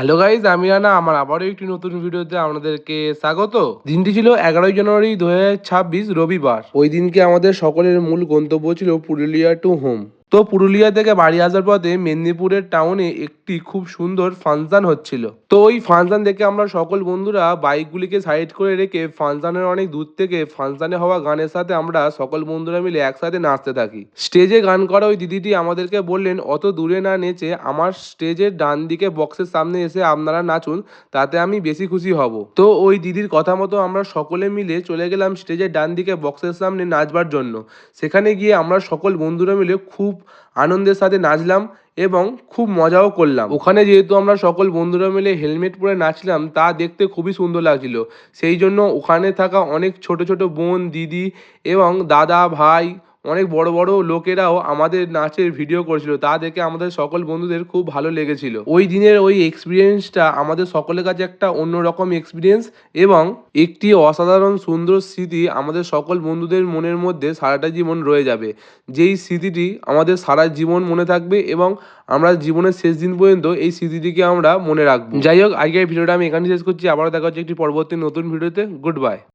Hello guys, আমি রানা। আমার আবারও একটি নতুন ভিডিওতে আপনাদেরকে স্বাগত। দিনটি ছিল 11ই জানুয়ারি 2026, রবিবার। ওই দিনকে আমাদের সকলের মূল গন্তব্য ছিল পুরুলিয়া টু হোম। তো পুরুলিয়া থেকে বাড়ি আসার পথে মেদিনীপুরের টাউনে একটি খুব সুন্দর ফাংশন হচ্ছিল। তো ওই ফাংশন দেখে আমরা সকল বন্ধুরা বাইকগুলিকে সাইড করে রেখে ফাংশনের অনেক দূর থেকে ফাংশনে হওয়া গানের সাথে আমরা সকল বন্ধুরা মিলে একসাথে নাচতে থাকি। স্টেজে গান করা ওই দিদিটি আমাদেরকে বললেন, অত দূরে না নেচে আমার স্টেজের ডান দিকে বক্সের সামনে এসে আপনারা নাচুন, তাতে আমি বেশি খুশি হব। তো ওই দিদির কথা মতো আমরা সকলে মিলে চলে গেলাম স্টেজের ডান দিকে বক্সের সামনে নাচবার জন্য। সেখানে গিয়ে আমরা সকল বন্ধুরা মিলে খুব আনন্দের সাথে নাচলাম এবং খুব মজাও করলাম। ওখানে যেহেতু আমরা সকল বন্ধুরা মিলে হেলমেট পরে নাচলাম, তা দেখতে খুবই সুন্দর লাগছিল। সেই জন্য ওখানে থাকা অনেক ছোট ছোট বোন, দিদি এবং দাদা, ভাই, অনেক বড় বড় লোকেরাও আমাদের নাচের ভিডিও করেছিল। তা দেখে আমাদের সকল বন্ধুদের খুব ভালো লেগেছিল। ওই দিনের ওই এক্সপিরিয়েন্সটা আমাদের সকলের কাছে একটা অন্যরকম এক্সপিরিয়েন্স এবং একটি অসাধারণ সুন্দর স্মৃতি আমাদের সকল বন্ধুদের মনের মধ্যে সারাটা জীবন রয়ে যাবে। যেই স্মৃতিটি আমাদের সারা জীবন মনে থাকবে এবং আমরা জীবনের শেষ দিন পর্যন্ত এই স্মৃতিটিকে আমরা মনে রাখবো। যাই হোক, আজকের ভিডিওটা আমি এখানে শেষ করছি। আবারও দেখা হচ্ছে একটি পরবর্তী নতুন ভিডিওতে। Good bye.